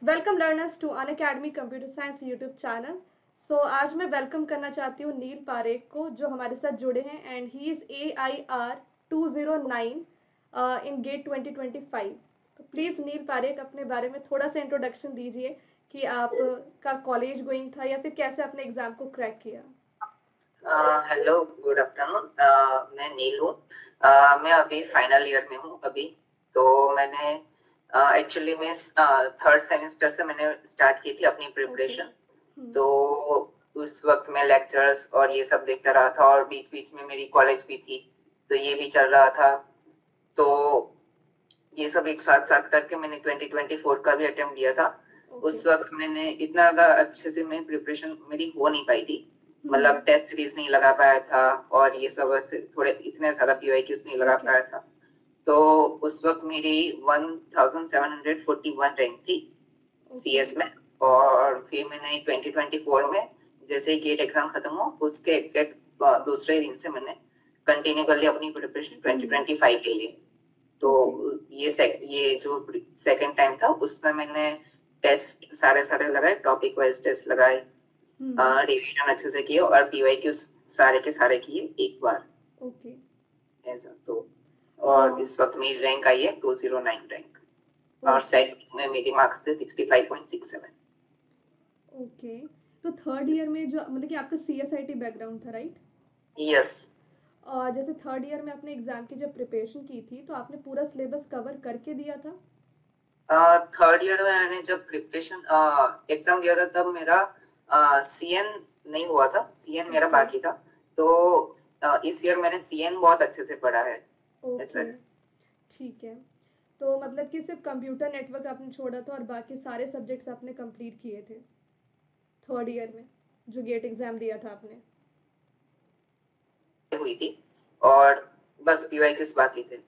Welcome learners to Unacademy computer science YouTube channel. आज मैं welcome करना चाहती हूँ नील पारेख को, जो हमारे साथ जुड़े हैं and he is AIR 209 in GATE 2025। तो प्लीज़ नील पारेख, अपने बारे में थोड़ा सा इंट्रोडक्शन दीजिए कि आपका कॉलेज गोइंग था या फिर कैसे आपने एग्ज़ाम को क्रैक किया। Hello, good afternoon. मैं नील हूँ। मैं अभी फाइनल ईयर में हूँ अभी। तो मैंने एक्चुअली में थर्ड सेमेस्टर से मैंने स्टार्ट की थी अपनी प्रिपरेशन। तो उस वक्त मैं लेक्चर्स और ये सब देखता रहा था, और बीच बीच में मेरी कॉलेज भी थी तो ये भी चल रहा था। तो ये सब एक साथ साथ करके मैंने 2024 का भी अटेम्प्ट दिया था। उस वक्त मैंने इतना ज्यादा अच्छे से मैं प्रिपरेशन मेरी हो नहीं पाई थी, मतलब टेस्ट सीरीज नहीं लगा पाया था, और ये सब ऐसे थोड़े इतने ज्यादा PYQs नहीं लगा पाया था। तो उस वक्त मेरी 1741 रैंक थी CS में। और फिर मैंने 2024 में जैसे ही गेट एग्जाम खत्म हो उसके एग्जैक्ट दूसरे दिन से मैंने कंटिन्यू कर लिया अपनी प्रिपरेशन 2025 के लिए। तो ये जो सेकंड टाइम था उसमें मैंने टेस्ट सारे सारे लगाए, टॉपिक वाइज टेस्ट लगाए, रिवीजन अच्छे से किए और PYQ सारे के सारे किए एक बार। ऐसा तो। और इस वक्त मेरी रैंक आई है 209 रैंक, और सेट में मेरी मार्क्स थे 65.67। ओके, तो थर्ड ईयर में जो मतलब कि आपका CSIT बैकग्राउंड था, राइट? यस। और जैसे थर्ड ईयर में आपने एग्जाम की जब प्रिपरेशन की थी तो आपने पूरा सिलेबस कवर करके दिया था? थर्ड ईयर में मैंने जब प्रिपरेशन एग्जाम दिया था तब मेरा CN नहीं हुआ था, CN मेरा बाकी था। तो इस ईयर मैंने CN बहुत अच्छे से पढ़ा है। ओके, ठीक है। तो मतलब कि सिर्फ कंप्यूटर नेटवर्क आपने छोड़ा था और बाकी सारे सब्जेक्ट्स आपने कंप्लीट किए थे थर्ड ईयर में जो गेट एग्जाम दिया था आपने? हुई थी और बस PYQs बाकी थे।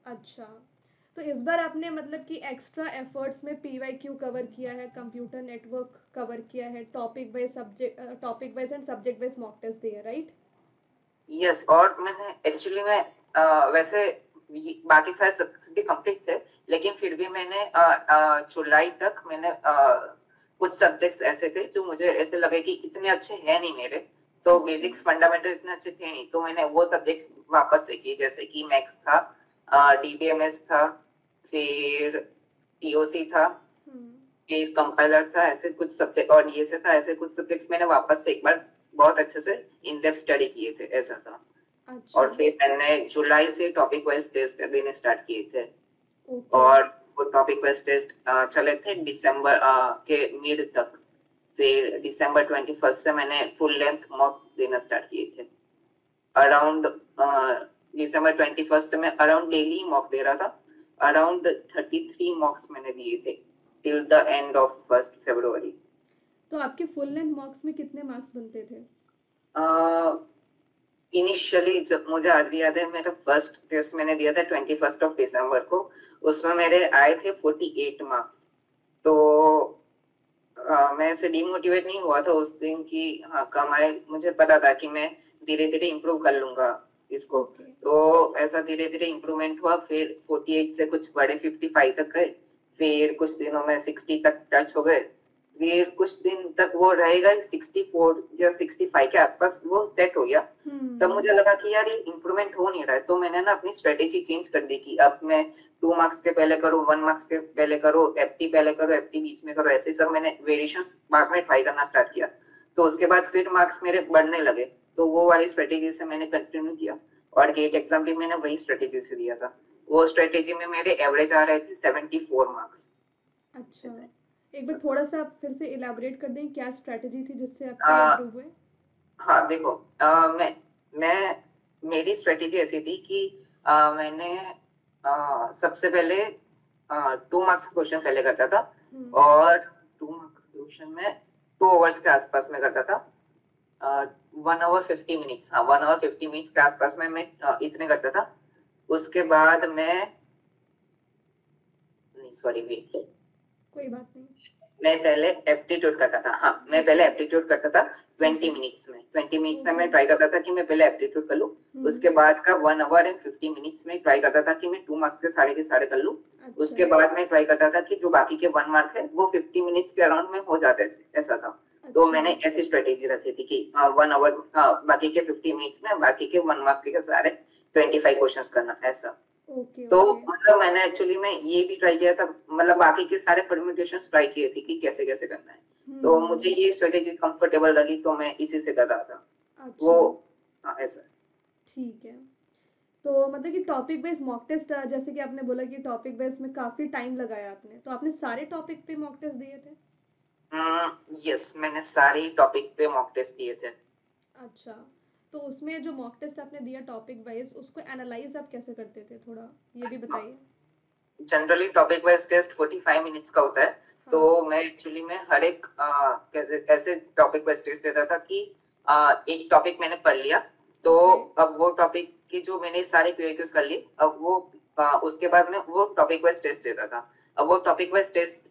अच्छा, तो इस बार आपने मतलब कि एक्स्ट्रा एफर्ट्स में PYQ कवर किया है, कंप्यूटर नेटवर्क कवर किया है, topic wise and subject wise mock test दिए, राइट? यस, और मैंने एक्चुअली में वैसे बाकी सारे सब्जेक्ट्स भी कंप्लीट थे, लेकिन फिर भी मैंने जुलाई तक मैंने कुछ सब्जेक्ट्स ऐसे थे जो मुझे ऐसे लगे कि इतने अच्छे हैं नहीं मेरे, तो बेसिक्स फंडामेंटल इतने अच्छे थे नहीं, तो मैंने वो सब्जेक्ट्स वापस से किए, जैसे कि मैथ्स था, DBMS था, फिर TOC था, फिर कंपाइलर था, ऐसे कुछ सब्जेक्ट, और ये से था, ऐसे कुछ सब्जेक्ट्स मैंने वापस से एक बार बहुत अच्छे से इन डेप्थ स्टडी किए थे, ऐसा था। और फिर मैंने जुलाई से टॉपिक वाइज टेस्ट देने स्टार्ट किए थे। और वो टॉपिक वाइज टेस्ट चले थे दिसंबर के मिड तक। फिर दिसंबर 21 से मैंने फुल लेंथ मॉक देना स्टार्ट किए थे। अराउंड दिसंबर 21 से मैं अराउंड डेली मॉक दे रहा था। अराउंड 33 मॉक्स मैंने दिए थे टिल द एंड ऑफ 1 फरवरी। तो आपके फुल लेंथ मॉक्स में कितने मार्क्स बनते थे? इनिशियली जब मुझे आज भी याद है, मेरा फर्स्ट टेस्ट मैंने दिया था 21 दिसंबर को, उसमें मेरे आए थे 48 मार्क्स। तो मैं ऐसे डिमोटिवेट नहीं हुआ था उस दिन कि हाँ कम आए, मुझे पता था कि मैं धीरे धीरे इम्प्रूव कर लूंगा इसको। तो ऐसा धीरे धीरे इम्प्रूवमेंट हुआ, फिर 48 से कुछ बड़े 55 तक गए, फिर कुछ दिनों में 60 तक टच हो गए, फिर कुछ दिन तक वो रहेगा 64 या 65 के आसपास वो सेट हो गया। तब मुझे लगा कि यार ये इम्प्रूवमेंट हो नहीं रहा है, तो मैंने ना अपनी स्ट्रेटेजी चेंज कर दी कि अब मैं 2 मार्क्स के पहले करो, 1 मार्क्स के पहले करो, FT पहले करो, FT बीच में करो, ऐसे सब मैंने वेरिएशंस मार्क में ट्राई करना स्टार्ट किया। तो उसके बाद फिर मार्क्स मेरे बढ़ने लगे, तो वो वाली स्ट्रेटेजी से मैंने कंटिन्यू किया, और गेट एग्जाम भी मैंने वही स्ट्रेटेजी से दिया था। वो स्ट्रेटेजी में मेरे एवरेज आ रहे थे 74 मार्क्स। अच्छा, एक बार थोड़ा सा आप फिर से इलैबोरेट कर दें, क्या स्ट्रेटेजी थी जिससे आपके इम्प्रूव हुए? हाँ देखो, मैं मेरी स्ट्रेटेजी ऐसी थी कि मैंने सबसे पहले 2 मार्क्स क्वेश्चन पहले करता था, और 2 मार्क्स क्वेश्चन में 2 आवर्स के आसपास में करता था। 1 आवर 50 मिनट्स, हाँ 1 आवर 50 मिनट्स के आसपास में मैं इतने करता था। उसके बाद मैं नहीं, सॉरी वेट, कोई बात नहीं। मैं पहले एप्टीट्यूड करता था। हाँ, मैं पहले एप्टीट्यूड करता था 20 मिनट्स में मैं ओके। ट्राई करता था कि मैं पहले एप्टीट्यूड कर लूँ, उसके बाद का 1 आवर एंड 50 मिनट्स में ट्राई करता था कि मैं 2 मार्क्स के सारे कर लूँ। अच्छा। उसके बाद मैं ट्राई करता था कि जो बाकी के 1 मार्क है वो 50 मिनट्स के अराउंड में हो जाते थे, ऐसा था। तो अच्छा। मैंने ऐसी स्ट्रेटेजी रखी थी कि 1 आवर, बाकी के 50 मिनट्स में बाकी के 1 मार्क के सारे 25 क्वेश्चंस करना, ऐसा। ओके तो ओके। मतलब मैंने एक्चुअली में ये भी ट्राई किया था, मतलब बाकी के सारे परम्यूटेशंस ट्राई किए थे कि कैसे कैसे करना है। तो मुझे हम्म। ये स्ट्रेटेजी कंफर्टेबल लगी तो मैं इसी से कर रहा था। वो, अच्छा। हाँ, ऐसा। ठीक है। तो मतलब कि टॉपिक बेस्ड मॉक टेस्ट, जैसे कि आपने बोला कि टॉपिक बेस्ड में काफी टाइम लगाया आपने, तो आपने सारे टॉपिक पे मॉक टेस्ट दिए थे? यस, मैंने सारे टॉपिक पे मॉक टेस्ट दिए थे। अच्छा। तो उसमें जो मॉक टेस्ट आपने दिया टॉपिक वाइज, उसको एनालाइज आप कैसे करते थे, थोड़ा ये भी बताइए। Generally topic wise test 45 minutes का होता है। तो हाँ। मैं एक्चुअली में हर एक ऐसे टॉपिक वाइज टेस्ट देता था कि एक टॉपिक मैंने पढ़ लिया, तो ओके। अब वो टॉपिक की जो मैंने सारे क्यूज कर ली, अब वो उसके बाद में वो टॉपिक वाइज टेस्ट देता था। अब वो टॉपिक वाइज टेस्ट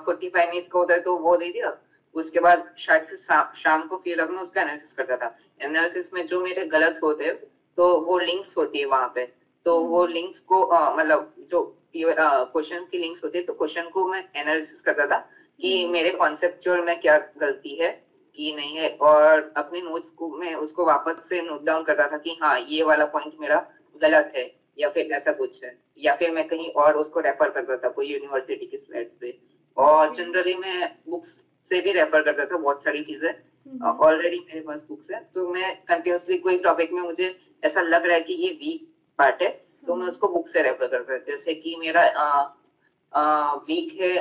45 मिनट्स का होता है, तो वो दे दिया। उसके बाद शायद से शाम को फिर अब मैं उसका एनालिसिस करता था। एनालिसिस में जो मेरे गलत होते हैं, तो वो लिंक्स होती है वहां पे, तो वो हम्म। लिंक्स को मतलब जो क्वेश्चन की लिंक्स होती है, तो क्वेश्चन को मैं एनालिसिस करता था कि हम्म। मेरे कॉन्सेप्चुअल में क्या गलती है कि नहीं है, और अपने नोट्स को मैं उसको वापस से नोट डाउन करता था कि हाँ, ये वाला पॉइंट मेरा गलत है, या फिर ऐसा कुछ है, या फिर मैं कहीं और उसको रेफर करता था कोई यूनिवर्सिटी की स्लाइड्स पे। और ओके। जनरली मैं बुक्स से भी रेफर करता था बहुत सारी चीजें। हम्म। ऑलरेडी मेरे पास बुक्स है, तो मैं कंटिन्यूसली कोई टॉपिक में मुझे ऐसा लग रहा है कि ये वीक पार्ट है, तो मैं हाँ। उसको बुक से रेफर करता हूँ। जैसे कि मेरा वीक है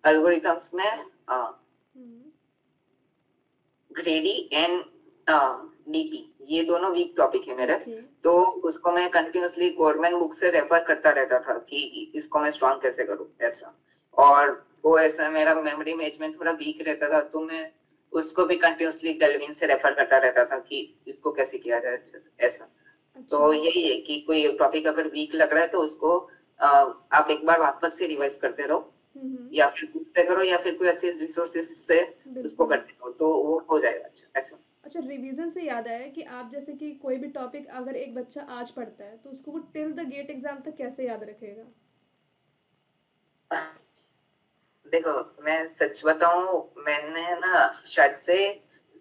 एल्गोरिथम्स में हम्म। ग्रेडी एंड डीपी, ये दोनों वीक टॉपिक है मेरे। ओके। तो उसको मैं कंटिन्यूसली गवर्नमेंट बुक से रेफर करता रहता था कि इसको मैं स्ट्रॉन्ग कैसे करूं, ऐसा। और वो ऐसा मेरा मेमोरी मैनेजमेंट थोड़ा वीक रहता था, तो मैं उसको भी कंटिन्यूसली डेल्विन से रेफर करता रहता था कि इसको कैसे किया जाए अच्छे से, ऐसा। अच्छा। तो यही है कि कोई टॉपिक अगर वीक लग रहा है तो उसको आप एक बार वापस से रिवाइज करते रहो, हम्म। या फिर बुक से करो, या फिर कोई अच्छे रिसोर्सेज से उसको बिल्कुल। करते रहो, तो वो हो जाएगा अच्छा, ऐसा। अच्छा, रिवीजन से याद आया कि आप जैसे कि कोई भी टॉपिक अगर एक बच्चा आज पढ़ता है, तो उसको वो टिल द गेट एग्जाम तक कैसे याद रखेगा? देखो, मैं सच बताऊं, मैंने ना शायद से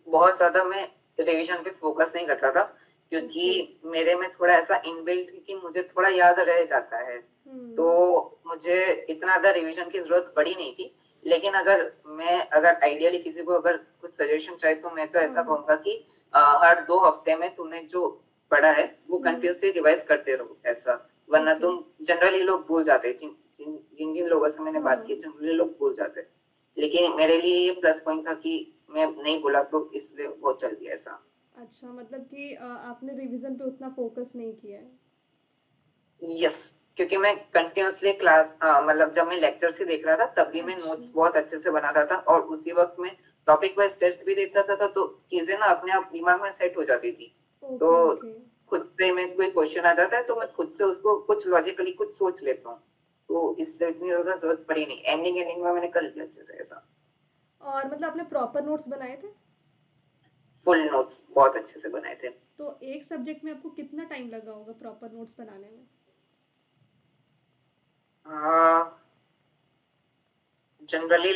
बहुत ज्यादा मैं रिवीजन पे फोकस नहीं करता था, क्योंकि ओके। मेरे में थोड़ा ऐसा इनबिल्ट है कि मुझे थोड़ा याद रह जाता है। तो हम्म। मुझे इतना ज्यादा रिवीजन की जरूरत पड़ी नहीं थी। लेकिन अगर आइडियली किसी को अगर कुछ सजेशन चाहिए, तो मैं तो हाँ ऐसा हाँ। कहूंगा कि हर 2 हफ्ते में तुमने जो पढ़ा है वो हम्म। कंटिन्यूसली रिवाइज करते रहो, ऐसा। वरना ओके। तुम जनरली लोग भूल जाते हैं, जिन जिन लोगों से मैंने हाँ बात हाँ। की, जनरली लोग भूल जाते हैं। लेकिन मेरे लिए ये प्लस पॉइंट था कि मैं नहीं भूला, तो इसलिए वो चल गया, ऐसा। अच्छा, मतलब कि आपने रिवीजन पे उतना फोकस नहीं किया है। यस, क्योंकि मैं कंटिन्यूअसली क्लास मतलब जब मैं लेक्चर से देख रहा था, तब भी मैं अच्छा। नोट्स बहुत अच्छे से बनाता था, और उसी वक्त में टॉपिक वाइज टेस्ट भी देता था, तो चीजें ना अपने आप दिमाग में सेट हो जाती थी। तो ओके ओके। खुद से मैं कोई क्वेश्चन आ जाता है, तो मैं खुद से उसको कुछ लॉजिकली कुछ सोच लेता हूँ। तो इसलिए इतनी ज्यादा जरूरत पड़ी नहीं, एंडिंग एंडिंग में मैंने कर लिया अच्छे से, ऐसा। और मतलब आपने प्रॉपर नोट्स बनाए थे? फुल नोट्स बहुत अच्छे से बनाए थे। तो एक सब्जेक्ट में आपको कितना टाइम लगा होगा प्रॉपर नोट्स बनाने में? जनरली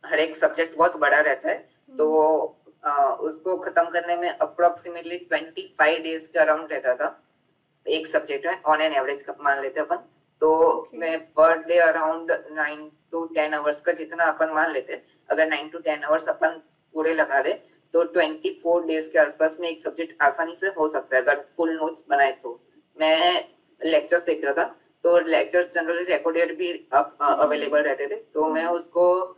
हर एक सब्जेक्ट बहुत बड़ा रहता है, तो हम्म। उसको खत्म करने में अप्रोक्सीमेटली 25 डेज के अराउंड रहता था। एक सब्जेक्ट में ऑन एन एवरेज मान लेते अपन, तो ओके। मैं per day around 9 to 10 hours का जितना अपन मान लेते, अगर 9 to 10 आवर्स अपन पूरे लगा दे, तो 24 डेज के आसपास में एक सब्जेक्ट आसानी से हो सकता है, अगर फुल नोट्स बनाए तो। मैं लेक्चर्स देखता था, तो लेक्चर्स जनरली रिकॉर्डेड भी अवेलेबल रहते थे, तो मैं हम्म। उसको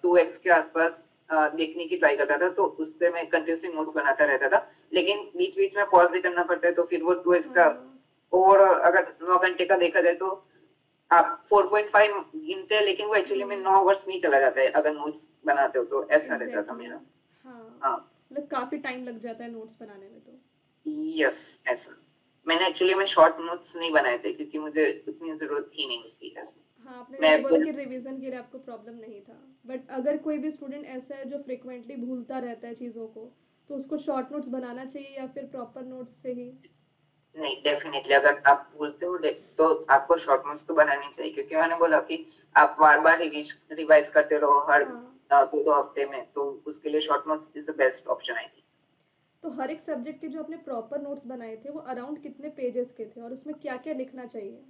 2x के आसपास देखने की ट्राई करता था, तो उससे मैं कंटिन्यूसली नोट्स बनाता रहता था। लेकिन बीच बीच में पॉज भी करना पड़ता है, तो फिर वो 2x का, हाँ। और अगर 9 घंटे का देखा जाए, तो आप 4.5 गिनते हैं, लेकिन वो एक्चुअली में हम्म। 9 आवर्स में ही चला जाता है अगर नोट्स बनाते हो, तो ऐसा रहता था एग्जैक्टली। मेरा। हाँ, हाँ। मतलब काफी टाइम लग जाता है नोट्स बनाने में तो। यस, ऐसा। मैंने एक्चुअली में शॉर्ट नोट्स नहीं बनाए थे क्योंकि मुझे उतनी जरूरत थी नहीं उसकी ऐसे। हाँ, आपने मैं जैसे बोला फिर कि रिवीजन के लिए आपको प्रॉब्लम नहीं था, बट अगर कोई भी स्टूडेंट ऐसा है जो फ्रिक्वेंटली भूलता रहता है चीज़ों को, तो उसको शॉर्ट नोट्स बनाना चाहिए या फिर प्रॉपर नोट्स से ही? नहीं, डेफिनेटली अगर आप बोलते हो तो आपको शॉर्ट नोट्स तो बनानी चाहिए क्योंकि मैंने बोला कि आप बार बार रिवाइज करते रहो हर हाँ। 2-2 हफ्ते में, तो उसके लिए short notes is the best option I think. तो हर एक सब्जेक्ट के जो आपने प्रॉपर नोट्स बनाए थे वो अराउंड कितने पेजेस के थे और उसमें क्या क्या लिखना चाहिए?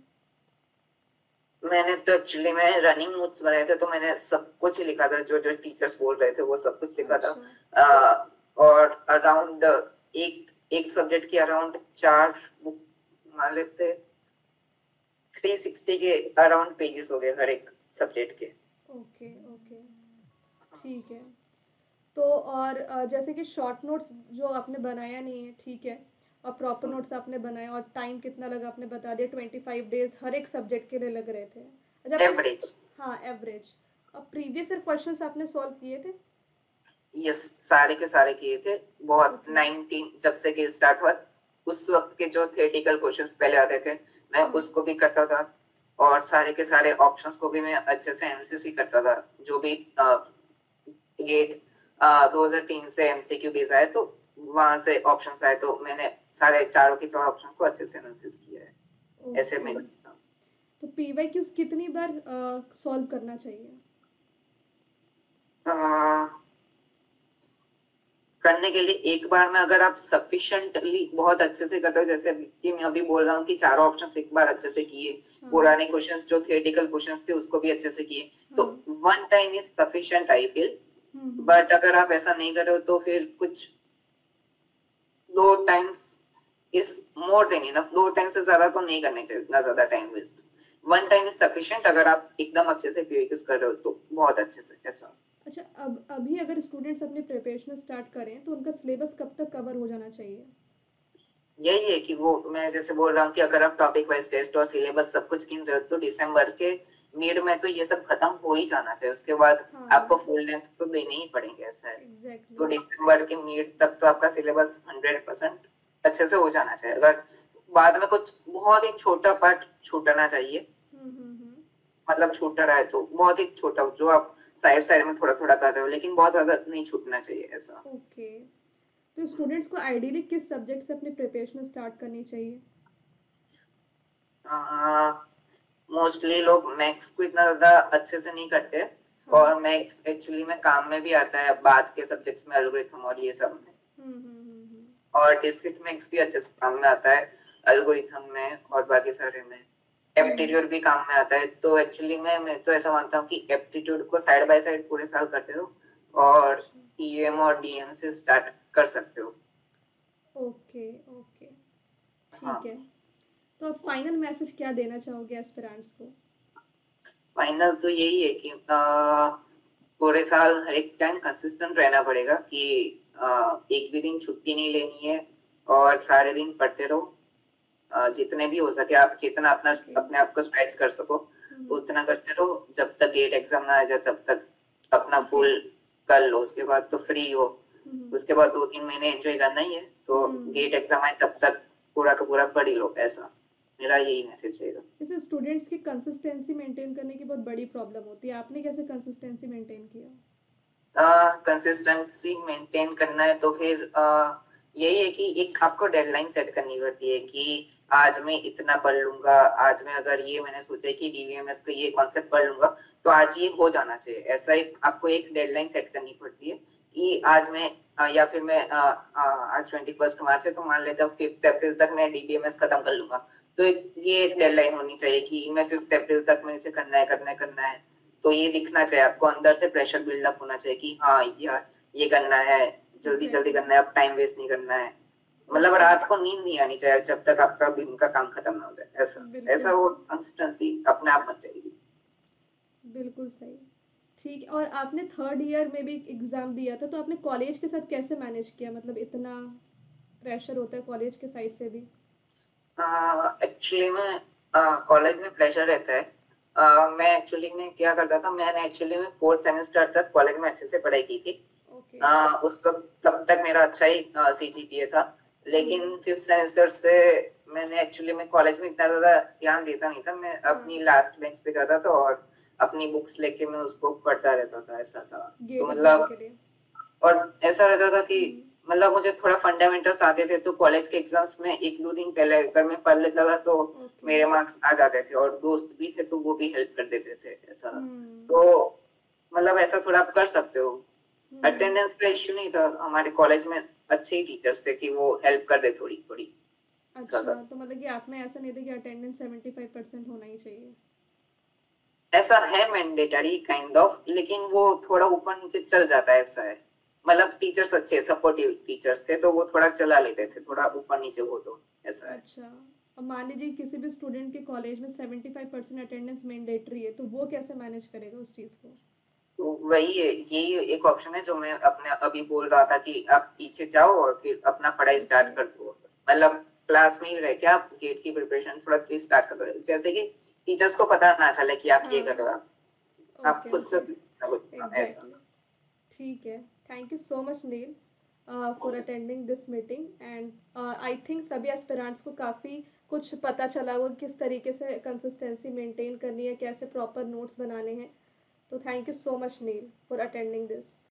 मैंने तो एक्चुअली में रनिंग नोट्स बनाए थे, तो मैंने सब कुछ ही लिखा था, जो जो टीचर्स बोल रहे थे वो सब कुछ लिखा था। अच्छा। और अराउंड एक एक सब्जेक्ट की अराउंड 4 बुक मान लेते, 360 के अराउंड पेजेस हो गए हर एक सब्जेक्ट के। ओके, ओके, ठीक है। तो और जैसे कि शॉर्ट नोट्स जो आपने बनाया नहीं है, ठीक है, और प्रॉपर नोट्स आपने बनाए और टाइम कितना लगा आपने बता दिया, 25 डेज हर एक सब्जेक्ट के लिए लग रहे थे। अच्छा, आपने एवरेज। हाँ एवरेज। और प्रीवियस ईयर क्वेश्चंस आपने सॉल्व किए थे? यस, सारे के सारे किए थे। बहुत ओके। 19 जब से केस स्टार्ट हुआ उस वक्त के जो थियोरेटिकल क्वेश्चंस पहले आते थे मैं हाँ। उसको भी करता था, और सारे के सारे ऑप्शंस को भी मैं अच्छे से एनालिसिस ही करता था। जो भी गेट 2003 से एमसीक्यू बेस आए तो वहां से ऑप्शंस आए तो मैंने सारे चारों के चार ऑप्शंस को अच्छे से एनालिसिस किया है। ऐसे ओके। में तो पीवाई क्यूज कितनी बार सॉल्व करना चाहिए? करने के लिए एक बार में अगर आप सफिशिएंटली बहुत अच्छे से करते हो, जैसे कि मैं अभी बोल रहा हूँ कि चारों ऑप्शंस एक बार अच्छे से किए, हाँ। पुराने क्वेश्चंस जो थियोरेटिकल क्वेश्चंस थे उसको भी अच्छे से किए, तो हाँ। One time is sufficient I feel. Hmm. But अगर आप ऐसा नहीं कर रहे हो तो फिर कुछ 2 times is more than enough. 2 time से ज्यादा तो नहीं करने चाहिए, इतना ज्यादा time waste. One time is sufficient अगर आप एकदम अच्छे से पीवीक्यूज कर रहे हो तो बहुत अच्छे से ऐसा। अच्छा, अब अभी अगर स्टूडेंट्स अपनी प्रिपरेशन स्टार्ट करें तो उनका सिलेबस कब तक कवर हो जाना चाहिए? यही है कि वो मैं जैसे बोल रहा हूँ कि अगर आप टॉपिक वाइज टेस्ट और सिलेबस सब कुछ गिन रहे हो तो दिसंबर के मिड में तो ये सब खत्म हो ही जाना चाहिए। उसके बाद हाँ। आपको फुल लेंथ तो देने ही पड़ेंगे, ऐसा है। एग्जैक्टली। तो दिसंबर के मिड तक तो आपका सिलेबस 100% अच्छे से हो जाना चाहिए। अगर बाद में कुछ बहुत ही छोटा पार्ट छूटना चाहिए, हम्म। मतलब छूट रहा है तो बहुत ही छोटा जो आप साइड साइड में थोड़ा थोड़ा कर रहे हो, लेकिन बहुत ज्यादा नहीं छूटना चाहिए ऐसा। ओके। तो स्टूडेंट्स को आइडियली किस सब्जेक्ट से अपनी प्रिपरेशन स्टार्ट करनी चाहिए? मोस्टली लोग मैथ्स को इतना ज्यादा अच्छे से नहीं करते, हाँ। और मैथ्स एक्चुअली में काम में भी आता है बाद के सब्जेक्ट्स में, एल्गोरिथम और ये सब में। हम्म। और डिस्क्रीट मैथ्स भी अच्छे से काम में आता है एल्गोरिथम में और बाकी सारे में। हम्म। एप्टीट्यूड भी काम में आता है। तो एक्चुअली में मैं तो ऐसा मानता हूँ कि एप्टीट्यूड को साइड बाय साइड पूरे साल करते हो और अच्छा। ईएम और डीएम से स्टार्ट कर सकते हो। ओके, ओके, ठीक हाँ, है। तो अब फाइनल मैसेज क्या देना चाहोगे एस्पिरेंट्स को? फाइनल तो यही है कि पूरे साल हर एक टाइम कंसिस्टेंट रहना पड़ेगा कि एक भी दिन छुट्टी नहीं लेनी है, और सारे दिन पढ़ते रहो। जितने भी हो सके आप जितना ओके। अपने आप को स्ट्रेच कर सको हम्म। उतना करते रहो, जब तक गेट एग्जाम ना आ जाए तब तक अपना ओके। फुल कर लो। उसके बाद तो फ्री हो, हम्म। उसके बाद 2-3 महीने एंजॉय करना ही है, तो हम्म। गेट एग्जाम आए तब तक पूरा का पूरा पढ़ ही लो, ऐसा मेरा यही मैसेज रहेगा। जैसे स्टूडेंट्स की कंसिस्टेंसी मेंटेन करने की बहुत बड़ी प्रॉब्लम होती है, आपने कैसे कंसिस्टेंसी मेंटेन किया? कंसिस्टेंसी मेंटेन करना है तो फिर यही है कि एक आपको डेडलाइन सेट करनी पड़ती है कि आज मैं इतना पढ़ लूंगा। आज मैं अगर ये मैंने सोचा है कि डीवीएमएस का ये कॉन्सेप्ट पढ़ लूंगा तो आज ये हो जाना चाहिए। ऐसा एक आपको एक डेडलाइन सेट करनी पड़ती है कि आज मैं या फिर मैं आज 21 मार्च है तो मान लेता हूँ 5 अप्रैल तक मैं डीबीएमएस खत्म कर लूंगा। तो ये एक डेडलाइन होनी चाहिए कि मैं 5 अप्रैल तक मुझे करना है करना है करना है। तो ये दिखना चाहिए आपको, अंदर से प्रेशर बिल्डअप होना चाहिए कि हाँ यार ये करना है, जल्दी जल्दी एग्जैक्टली। करना है, अब टाइम वेस्ट नहीं करना है। मतलब ओके। रात को नींद नहीं आनी चाहिए जब तक आपका दिन का काम खत्म ना हो जाए, ऐसा बिल्कुल ऐसा वो सही। कंसिस्टेंसी अपने आप बन जाएगी। बिल्कुल सही। ठीक है, और आपने थर्ड ईयर में भी एग्जाम दिया था, तो आपने कॉलेज के साथ कैसे मैनेज किया, मतलब इतना प्रेशर होता है कॉलेज के साइड से भी? एक्चुअली में कॉलेज में प्रेशर रहता है। मैं एक्चुअली में क्या करता था, मैंने एक्चुअली में 4 सेमेस्टर तक कॉलेज में अच्छे से पढ़ाई की थी। ओके। उस वक्त तब तक मेरा अच्छा ही सीजीपीए था, हम्म। लेकिन 5th सेमेस्टर से मैंने एक्चुअली मैं कॉलेज में इतना ज्यादा ध्यान देता नहीं था, मैं हाँ, अपनी लास्ट बेंच पे जाता था और अपनी बुक्स लेके मैं उसको पढ़ता रहता था, ऐसा था। तो गेट एग्जाम मतलब के लिए। और ऐसा रहता था कि हम्म। मतलब मुझे थोड़ा फंडामेंटल्स आते थे, तो कॉलेज के एग्जाम्स में एक दो दिन पहले अगर मैं पढ़ लेता था तो ओके। मेरे मार्क्स आ जाते थे, और दोस्त भी थे तो वो भी हेल्प कर देते थे, ऐसा। हम्म। तो मतलब ऐसा थोड़ा आप कर सकते हो। हम्म। अटेंडेंस का इश्यू नहीं था हमारे कॉलेज में, अच्छे ही टीचर्स थे कि वो हेल्प कर दे थोड़ी थोड़ी, ऐसा अच्छा, था। तो मतलब कि आप में ऐसा नहीं था कि अटेंडेंस 75% होना ही चाहिए? ऐसा है मैंडेटरी काइंड ऑफ, लेकिन वो थोड़ा ऊपर नीचे चल जाता है, ऐसा है। मतलब टीचर्स अच्छे सपोर्टिव टीचर्स थे तो वो थोड़ा चला लेते थे, थोड़ा ऊपर नीचे हो तो, ऐसा है। अच्छा। अब मान लीजिए किसी भी स्टूडेंट के कॉलेज में 75% अटेंडेंस मैंडेटरी है, तो वो कैसे मैनेज करेगा उस चीज़ को? तो वही है, यही एक ऑप्शन है जो मैं अपने अभी बोल रहा था कि आप पीछे जाओ और फिर अपना पढ़ाई ओके। स्टार्ट कर दो। मतलब क्लास में ही रह के आप गेट की प्रिपरेशन थोड़ा थोड़ी स्टार्ट कर दो, जैसे कि टीचर्स को पता ना चले कि आप ये कर हाँ। रहे हो, आप ओके, खुद से ओके। कुछ ऐसा। एग्जैक्टली। ठीक है। Thank you so much Neel for attending this meeting, and I think सभी एस्पिरेंट्स को काफ़ी कुछ पता चला होगा किस तरीके से कंसिस्टेंसी मेंटेन करनी है, कैसे प्रॉपर नोट्स बनाने हैं। तो thank you so much Neel for attending this.